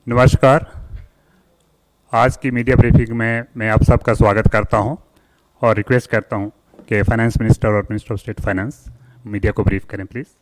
नमस्कार। आज की मीडिया ब्रीफिंग में मैं आप सबका स्वागत करता हूं और रिक्वेस्ट करता हूं कि फाइनेंस मिनिस्टर और minister of state finance media को ब्रीफ करें please.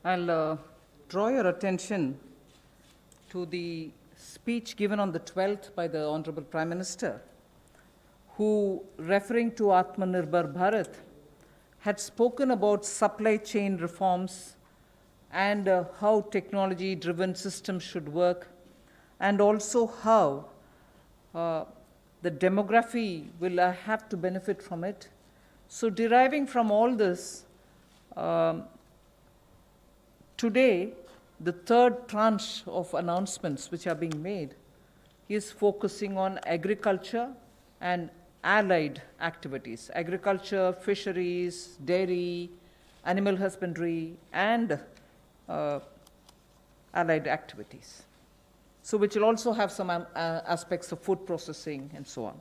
I'll draw your attention to the speech given on the 12th by the Honorable Prime Minister, who, referring to Atmanirbhar Bharat, had spoken about supply chain reforms and how technology-driven systems should work, and also how the demography will have to benefit from it. So deriving from all this, today, the third tranche of announcements which are being made is focusing on agriculture and allied activities. Agriculture, fisheries, dairy, animal husbandry, and allied activities. So which will also have some aspects of food processing and so on.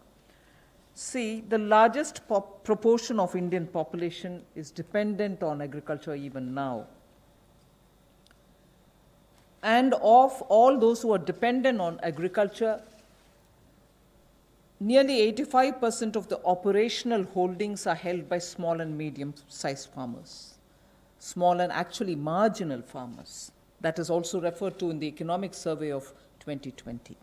See, the largest proportion of Indian population is dependent on agriculture even now. And of all those who are dependent on agriculture, nearly 85% of the operational holdings are held by small and medium-sized farmers, small and actually marginal farmers. That is also referred to in the Economic Survey of 2020.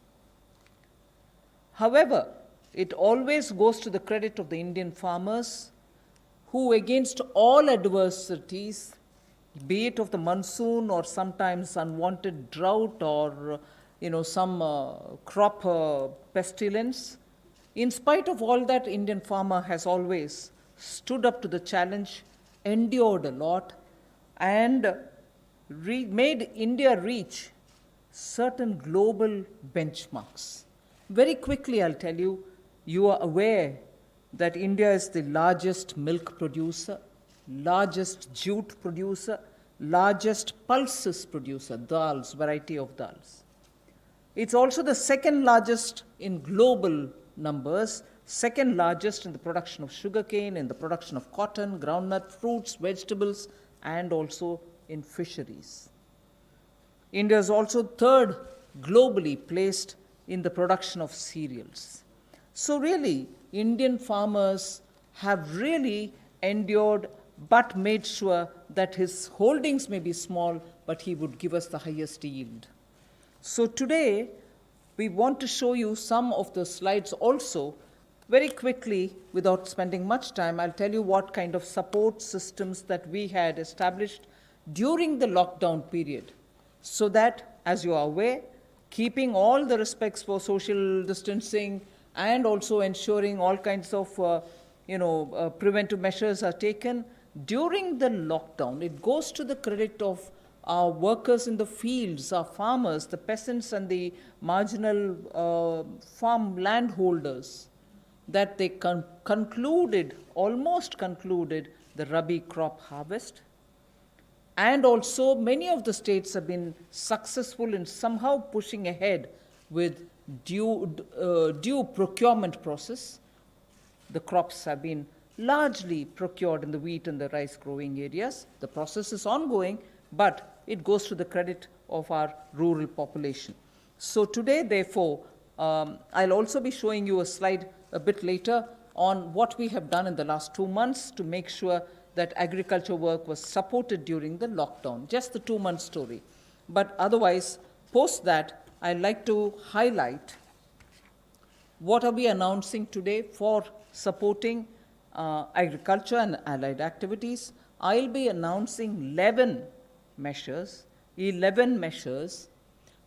However, it always goes to the credit of the Indian farmers who, against all adversities, be it of the monsoon or sometimes unwanted drought or some crop pestilence, in spite of all that, Indian farmer has always stood up to the challenge, endured a lot, and made India reach certain global benchmarks. Very quickly, I'll tell you, you are aware that India is the largest milk producer, largest jute producer, largest pulses producer, dals, variety of dals. It's also the second largest in global numbers, second largest in the production of sugarcane, in the production of cotton, groundnut, fruits, vegetables, and also in fisheries. India is also third globally placed in the production of cereals. So really, Indian farmers have really endured but made sure that his holdings may be small, but he would give us the highest yield. So today, we want to show you some of the slides also. Very quickly, without spending much time, I'll tell you what kind of support systems that we had established during the lockdown period, so that, as you are aware, keeping all the respects for social distancing and also ensuring all kinds of preventive measures are taken during the lockdown. It goes to the credit of our workers in the fields, our farmers, the peasants and the marginal farm landholders, that they almost concluded the Rabi crop harvest. And also, many of the states have been successful in somehow pushing ahead with due procurement process. The crops have been largely procured in the wheat and the rice growing areas. The process is ongoing, but it goes to the credit of our rural population. So today, therefore, I'll also be showing you a slide a bit later on what we have done in the last 2 months to make sure that agriculture work was supported during the lockdown, just the 2-month story. But otherwise, post that, I'd like to highlight what are we announcing today for supporting agriculture and allied activities. I'll be announcing 11 measures 11 measures,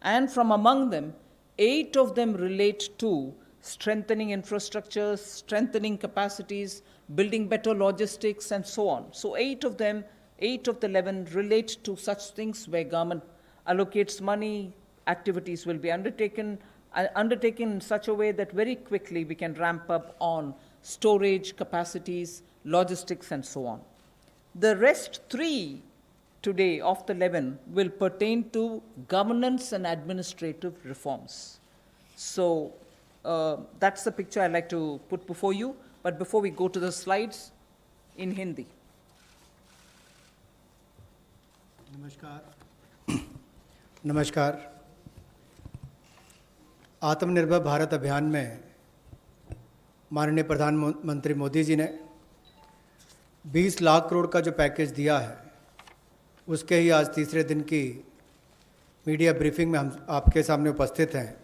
and from among them, 8 of them relate to strengthening infrastructures, strengthening capacities, building better logistics, and so on. So 8 of them, 8 of the 11 relate to such things where government allocates money, activities will be undertaken in such a way that very quickly we can ramp up on storage capacities, logistics, and so on. The rest 3 today of the 11 will pertain to governance and administrative reforms. So that's the picture I'd like to put before you. But before we go to the slides, in Hindi. नमस्कार। आत्मनिर्भर भारत अभियान में माननीय प्रधानमंत्री मोदी जी ने 20 लाख करोड़ का जो package दिया है, उसके ही आज तीसरे दिन की मीडिया ब्रीफिंग में हम आपके सामने उपस्थित हैं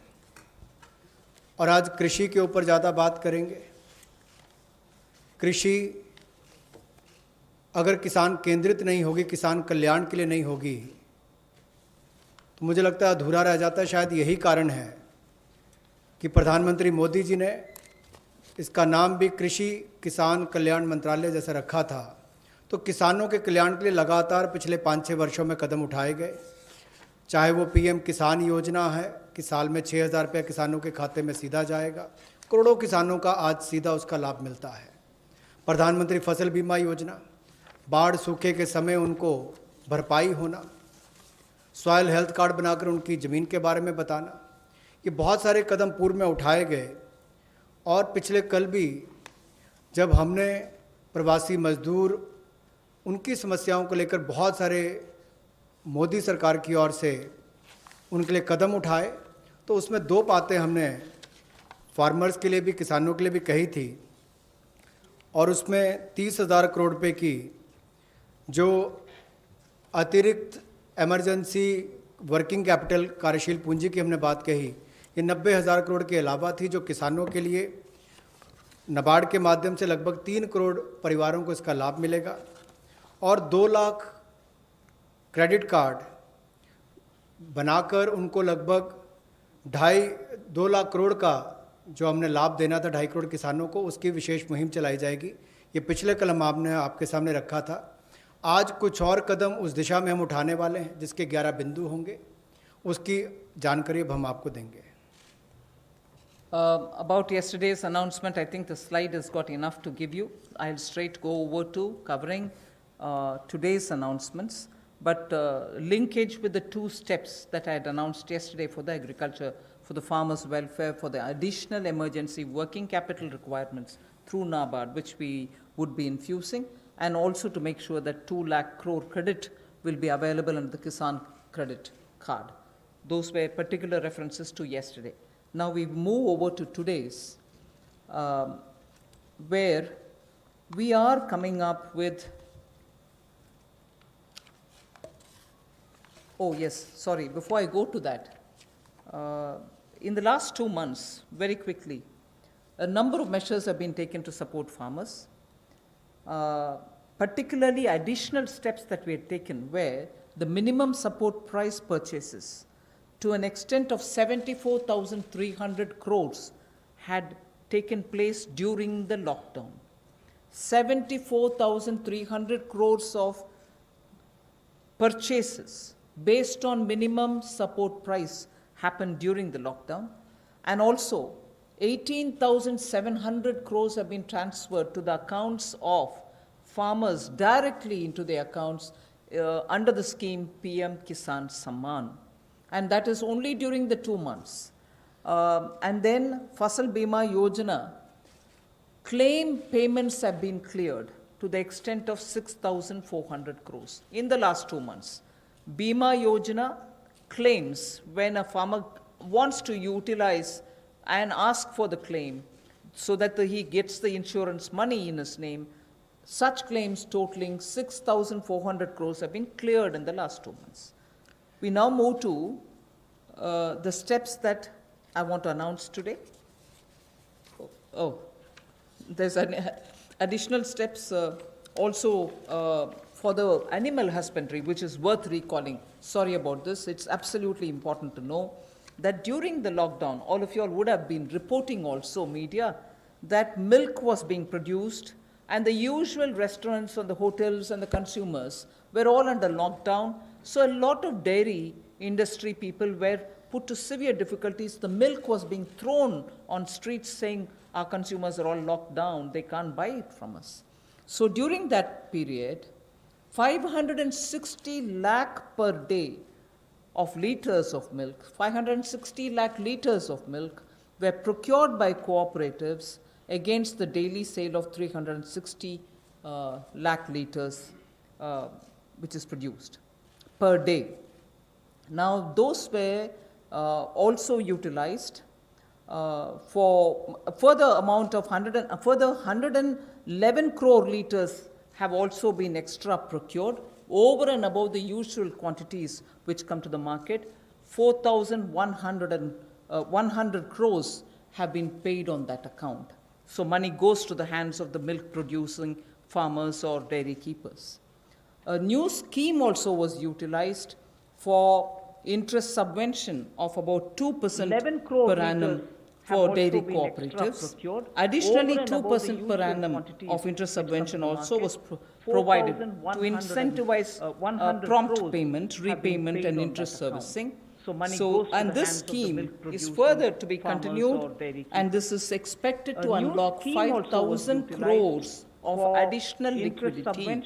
और आज कृषि के ऊपर ज़्यादा बात करेंगे। कृषि अगर किसान केंद्रित नहीं होगी, किसान कल्याण के लिए नहीं होगी, तो मुझे लगता है अधूरा रह जाता है। शायद यही कारण है कि प्रधानमंत्री मोदी जी ने इसका नाम भी कृषि किसान कल्याण मंत्रालय जैसा रखा था। तो किसानों के कल्याण के लिए लगातार पिछले 5-6 वर्षों में कदम उठाए गए, चाहे वो पीएम किसान योजना है कि साल में 6,000 रुपये किसानों के खाते में सीधा जाएगा, करोड़ों किसानों का आज सीधा उसका लाभ मिलता है। प्रधानमंत्री फसल बीमा योजना, बाढ़ सूखे के समय उनको भरपाई होना, सॉइल हेल्थ कार्ड बनाकर उनकी ज़मीन के बारे में बताना, ये बहुत सारे कदम पूर्व में उठाए गए। और पिछले कल भी जब हमने प्रवासी मजदूर, उनकी समस्याओं को लेकर बहुत सारे मोदी सरकार की ओर से उनके लिए कदम उठाए, तो उसमें 2 बातें हमने फार्मर्स के लिए भी, किसानों के लिए भी कही थी। और उसमें 30,000 करोड़ रुपए की जो अतिरिक्त इमरजेंसी वर्किंग कैपिटल कार्यशील पूंजी की हमने बात कही, ये 90,000 करोड़ के अलावा थी, जो किसानों के लिए नाबार्ड के माध्यम से लगभग 3 करोड़ परिवारों को इसका लाभ मिलेगा। और 2 लाख क्रेडिट कार्ड बनाकर उनको लगभग 2 लाख करोड़ का जो हमने लाभ देना था 2.5 करोड़ किसानों को, उसकी विशेष मुहिम चलाई जाएगी। ये पिछले कल हम आपके सामने रखा था। आज कुछ और कदम उस दिशा में हम उठाने वाले हैं, जिसके 11 बिंदु होंगे, उसकी जानकारी अब हम आपको देंगे। About yesterday's announcement, I think the slide has got enough to give you. I'll straight go over to covering today's announcements, but linkage with the 2 steps that I had announced yesterday for the agriculture, for the farmers' welfare, for the additional emergency working capital requirements through NABARD, which we would be infusing, and also to make sure that 2 lakh crore credit will be available under the Kisan credit card. Those were particular references to yesterday. Now we move over to today's, where we are coming up with, oh yes, sorry, before I go to that, in the last 2 months, very quickly, a number of measures have been taken to support farmers. Particularly additional steps that we had taken where the minimum support price purchases to an extent of 74,300 crores had taken place during the lockdown. 74,300 crores of purchases based on minimum support price happened during the lockdown, and also 18,700 crores have been transferred to the accounts of farmers directly into their accounts under the scheme PM Kisan Samman. And that is only during the 2 months. And then Fasal Bima Yojana, claim payments have been cleared to the extent of 6,400 crores in the last 2 months. Bima Yojana claims, when a farmer wants to utilize and ask for the claim so that he gets the insurance money in his name, such claims totaling 6,400 crores have been cleared in the last 2 months. We now move to the steps that I want to announce today. There's additional steps also for the animal husbandry, which is worth recalling. sorry about this, it's absolutely important to know that during the lockdown, all of you all would have been reporting also, media, that milk was being produced and the usual restaurants and the hotels and the consumers were all under lockdown. So a lot of dairy industry people were put to severe difficulties. The milk was being thrown on streets saying our consumers are all locked down, they can't buy it from us. So during that period, 560 lakh per day of liters of milk, 560 lakh liters of milk were procured by cooperatives against the daily sale of 360 lakh liters which is produced per day. Now those were also utilized for a further amount of a further 111 crore liters have also been extra procured over and above the usual quantities which come to the market. 4,100 crores have been paid on that account. So money goes to the hands of the milk producing farmers or dairy keepers. A new scheme also was utilized for interest subvention of about 2% per annum for dairy cooperatives. Additionally, 2% per annum of interest subvention also was provided to incentivize prompt payment, repayment, and interest servicing. And this scheme is further to be continued, and this is expected to unlock 5,000 crores of additional liquidity,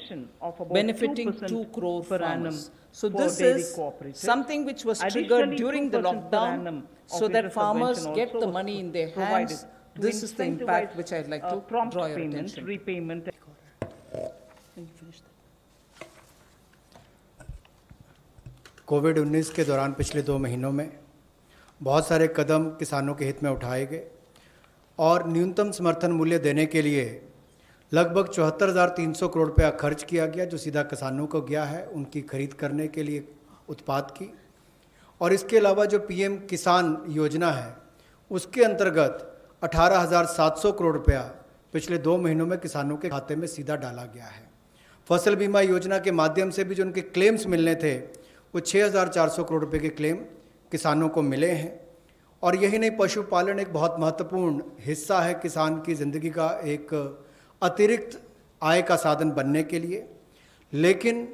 benefiting 2 crore farmers. So this is something which was triggered during the lockdown so that farmers get the money in their hands. This is the impact which I'd like to draw your attention. Repayment. कोविड-19 के दौरान पिछले 2 महीनों में बहुत सारे कदम किसानों के हित में उठाए गए और न्यूनतम समर्थन मूल्य देने के लिए लगभग 74,300 करोड़ रुपया खर्च किया गया, जो सीधा किसानों को गया है उनकी खरीद करने के लिए उत्पाद की। और इसके अलावा जो पीएम किसान योजना है उसके अंतर्गत 18,700 करोड़ रुपया पिछले 2 महीनों में किसानों के खाते में सीधा डाला गया है। फसल बीमा योजना के माध्यम से भी जो उनके क्लेम्स मिलने थे वो 6,400 करोड़ रुपये के क्लेम किसानों को मिले हैं। और यही नहीं, पशुपालन एक बहुत महत्वपूर्ण हिस्सा है किसान की ज़िंदगी का, एक अतिरिक्त आय का साधन बनने के लिए। लेकिन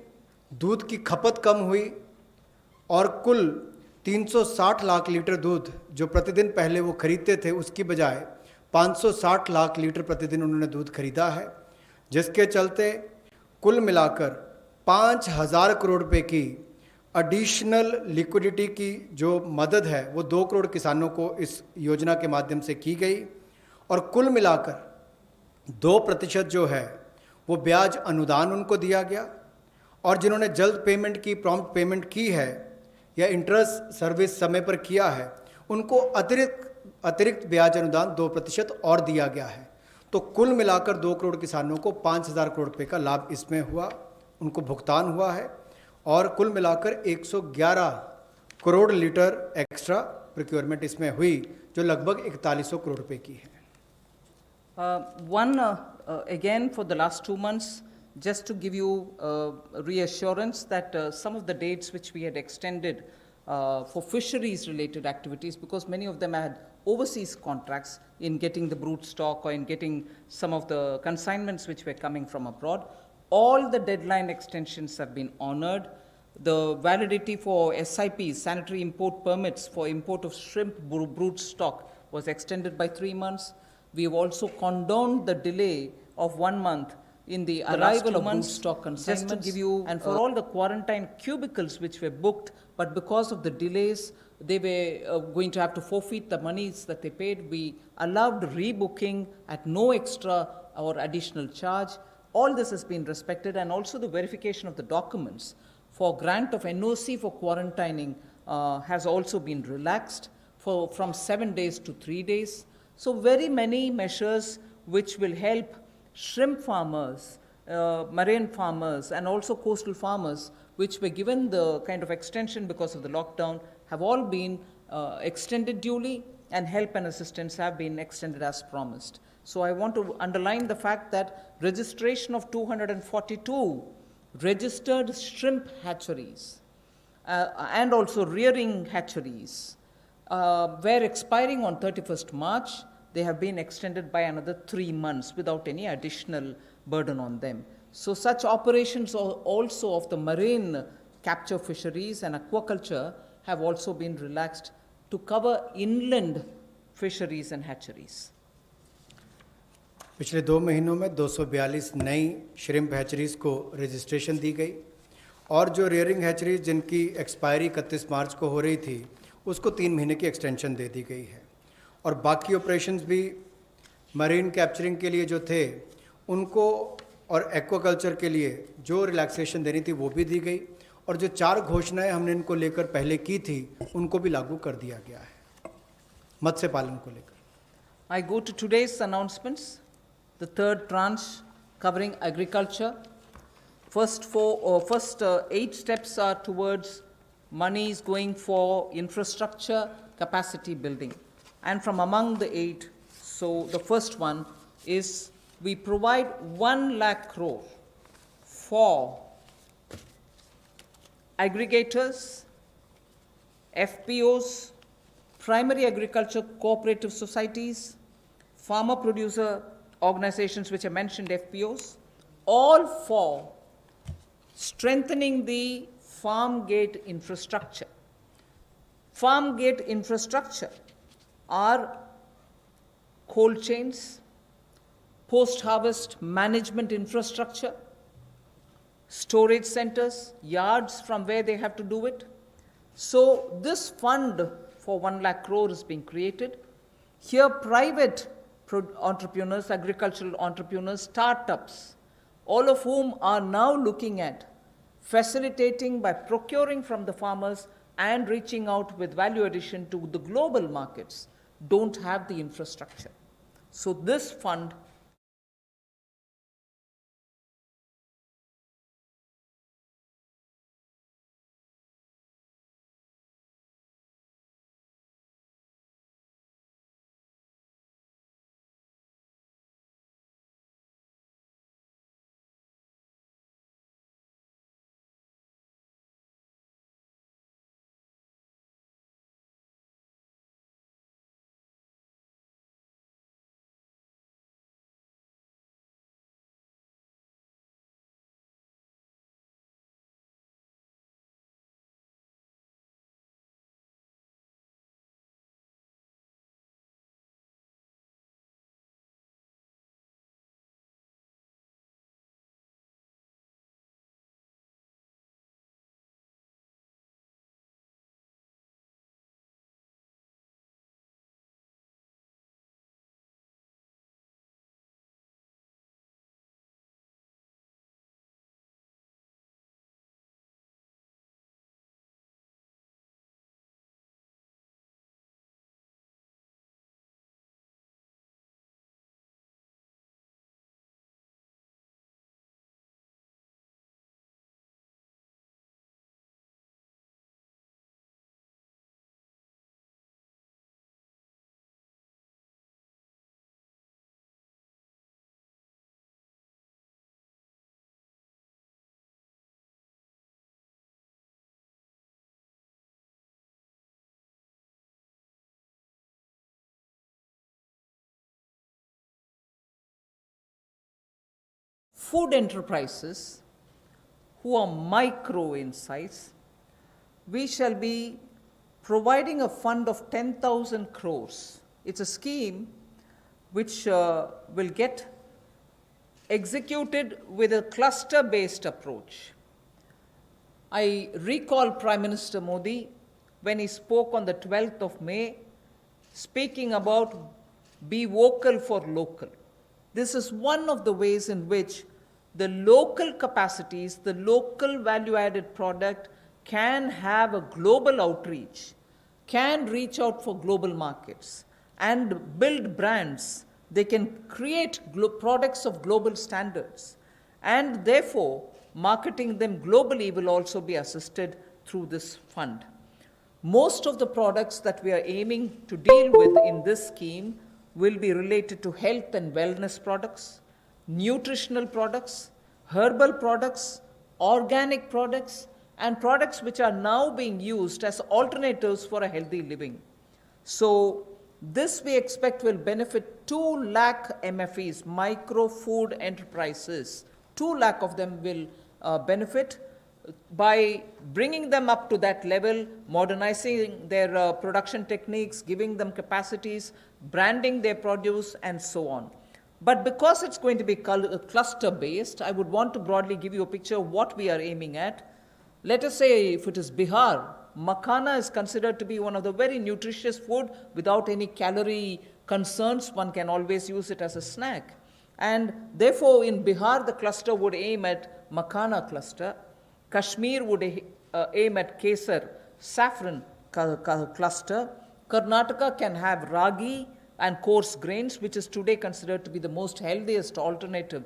दूध की खपत कम हुई और कुल 360 लाख लीटर दूध जो प्रतिदिन पहले वो खरीदते थे उसकी बजाय 560 लाख लीटर प्रतिदिन उन्होंने दूध खरीदा है, जिसके चलते कुल मिलाकर 5,000 करोड़ रुपए की एडिशनल लिक्विडिटी की जो मदद है वो 2 करोड़ किसानों को इस योजना के माध्यम से की गई। और कुल मिलाकर 2% जो है वो ब्याज अनुदान उनको दिया गया, और जिन्होंने जल्द पेमेंट की, प्रॉम्प्ट पेमेंट की है या इंटरेस्ट सर्विस समय पर किया है, उनको अतिरिक्त ब्याज अनुदान 2% और दिया गया है। तो कुल मिलाकर 2 करोड़ किसानों को 5,000 करोड़ रुपये का लाभ इसमें हुआ, उनको भुगतान हुआ है। और कुल मिलाकर 111 करोड़ लीटर एक्स्ट्रा प्रोक्योरमेंट इसमें हुई, जो लगभग 4100 करोड़ रुपए की है। Again, for the last 2 months, just to give you reassurance that some of the dates which we had extended for fisheries related activities, because many of them had overseas contracts in getting the brood stock or in getting some of the consignments which were coming from abroad, all the deadline extensions have been honored. The validity for SIPs, sanitary import permits for import of shrimp brood stock, was extended by 3 months. We have also condoned the delay of 1 month in the arrival of brood stock consignments. Just to give you, and for all the quarantine cubicles which were booked, but because of the delays, they were going to have to forfeit the monies that they paid. We allowed rebooking at no extra or additional charge. All this has been respected, and also the verification of the documents for grant of NOC for quarantining has also been relaxed from 7 days to 3 days. So very many measures which will help shrimp farmers, marine farmers, and also coastal farmers, which were given the kind of extension because of the lockdown, have all been extended duly, and help and assistance have been extended as promised. So I want to underline the fact that registration of 242 registered shrimp hatcheries and also rearing hatcheries were expiring on 31st March. They have been extended by another 3 months without any additional burden on them. So such operations also of the marine capture fisheries and aquaculture have also been relaxed to cover inland fisheries and hatcheries. पिछले 2 महीनों में 242 नई shrimp हैचरीज़ को registration दी गई और जो rearing hatcheries जिनकी expiry 31 मार्च को हो रही थी उसको 3 महीने की एक्सटेंशन दे दी गई है और बाकी ऑपरेशंस भी मरीन कैप्चरिंग के लिए जो थे उनको और एक्वाकल्चर के लिए जो रिलैक्सेशन देनी थी वो भी दी गई और जो 4 घोषणाएं हमने इनको लेकर पहले की थी उनको भी लागू कर दिया गया है मत्स्य पालन को लेकर. I go to today's announcements, the third tranche covering agriculture. First 8 steps are towards monies going for infrastructure, capacity building. And from among the 8, so the first one is we provide 1 lakh crore for aggregators, FPOs, primary agriculture cooperative societies, farmer producer organizations which I mentioned, FPOs, all for strengthening the farm gate infrastructure. Farm gate infrastructure are cold chains, post-harvest management infrastructure, storage centers, yards from where they have to do it. So this fund for 1 lakh crore is being created. Here private entrepreneurs, agricultural entrepreneurs, startups, all of whom are now looking at facilitating by procuring from the farmers and reaching out with value addition to the global markets, don't have the infrastructure. So this fund food enterprises who are micro in size, we shall be providing a fund of 10,000 crores. It's a scheme which will get executed with a cluster-based approach. I recall Prime Minister Modi when he spoke on the 12th of May, speaking about be vocal for local. This is one of the ways in which the local capacities, the local value-added product can have a global outreach, can reach out for global markets and build brands. They can create products of global standards, and therefore marketing them globally will also be assisted through this fund. Most of the products that we are aiming to deal with in this scheme will be related to health and wellness products, nutritional products, herbal products, organic products, and products which are now being used as alternatives for a healthy living. So this we expect will benefit 2 lakh MFEs, micro food enterprises. 2 lakh of them will benefit by bringing them up to that level, modernizing their production techniques, giving them capacities, branding their produce, and so on. But because it's going to be cluster-based, I would want to broadly give you a picture of what we are aiming at. Let us say if it is Bihar, makhana is considered to be one of the very nutritious food without any calorie concerns. One can always use it as a snack. And therefore, in Bihar, the cluster would aim at makhana cluster. Kashmir would aim at kesar, saffron cluster. Karnataka can have ragi and coarse grains, which is today considered to be the most healthiest alternative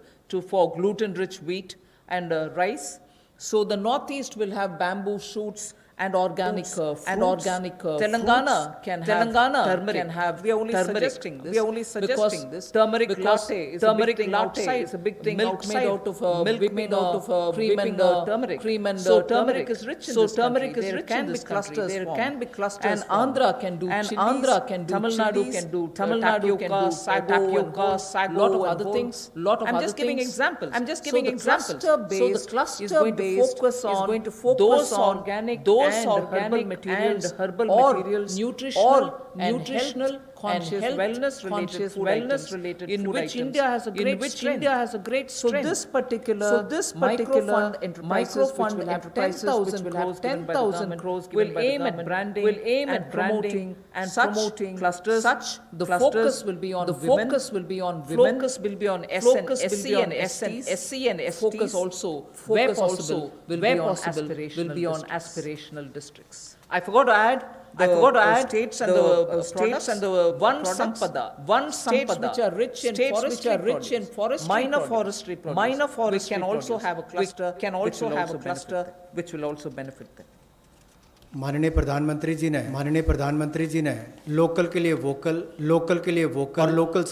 for gluten-rich wheat and rice. So the Northeast will have bamboo shoots and organic fruits. Telangana can have we are only suggesting this. Turmeric latte is a big thing milk outside. Made out of cream and turmeric. So turmeric is rich in this country. There can be clusters. And Andhra can do chilies. Tamil Nadu can do tapioca, sago, lot of other things. I'm just giving examples. So the cluster based is going to focus on those organic and herbal materials, nutritional conscious wellness related in which India has a great strength. So this particular microfund enterprises which will have 10,000 crores will aim at branding, promoting clusters. The focus will be on women. Focus will be on SC and STs. Focus also, where possible, will be on aspirational districts. I forgot to add the states and the one sampada, states which are rich in minor forestry products, which can also have a cluster, which will also benefit them. माननीय प्रधानमंत्री जी ने local के लिए vocal और local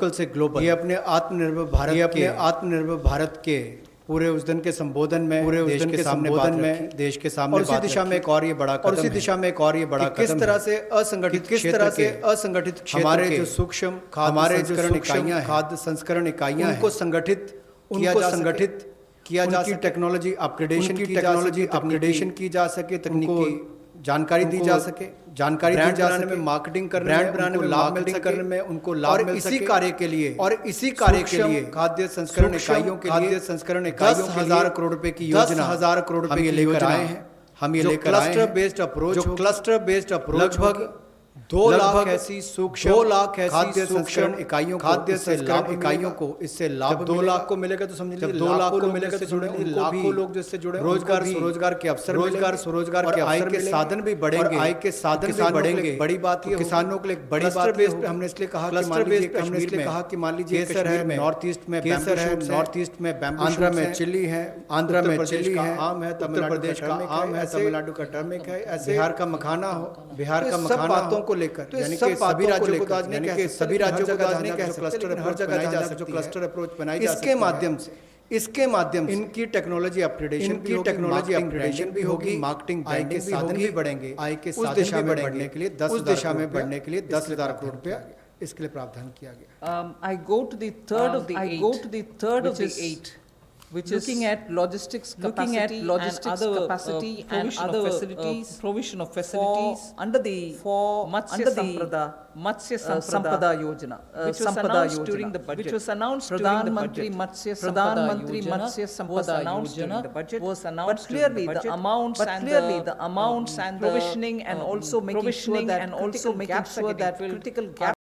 से global ये अपने आत्मनिर्भर भारत के पूरे उस दिन के संबोधन में देश के सामने और उसी दिशा में एक और ये बड़ा कदम किस तरह से असंगठित हमारे जो सूक्ष्म खाद्य संस्करण इकाइयां उनको संगठित किया जा सके, टेक्नोलॉजी अपग्रेडेशन की जा सके, तकनीकी जानकारी दी जा सके, मार्केटिंग करने में लाभ मिल सके, उनको लाभ मिल सके। इसी कार्य के लिए खाद्य संस्करण इकाइयों के लिए 10,000 करोड़ रुपए की योजना 10,000 करोड़ रुपए लेकर आए हैं। हम ये लेकर आए हैं क्लस्टर बेस्ड अप्रोच लगभग 2 लाख ऐसी खाद्य संस्करण इकाइयों को इससे लाभ 2 लाख को मिलेगा तो समझ लीजिए 2 लाख को मिलेगा तो लाखों लोग जिससे जुड़े रोजगार के अवसर आय के साधन भी बढ़ेंगे। बड़ी बात ये किसानों के लिए बड़ी बात है। हमने इसलिए कहा कि मान लीजिए केसर है, नॉर्थ ईस्ट में बैम्बू, आंध्र में चिल्ली है, आम है, उत्तर प्रदेश का आम है, तमिलनाडु का टर्मिक है, ऐसे बिहार का मखाना हो को लेकर तो यानी कि सभी राज्यों को क्लस्टर हर जगह बनाई जा सकती है, जो क्लस्टर अप्रोच बनाई जा सकती है। इसके माध्यम से इनकी टेक्नोलॉजी अपग्रेडेशन भी होगी, मार्केटिंग आय के साधन भी बढ़ेंगे, उस दिशा में बढ़ने के लिए 10,000 करोड़ रुपया इसके लिए प्रावधान किया गया। I go to the third of the eight, which is looking at logistics capacity and other provision of facilities under the Matsya Sampada Yojana, which was announced during the budget. Pradhan Mantri Matsya Sampada Yojana was announced during the budget. But clearly the amounts and provisioning and also making sure that critical gaps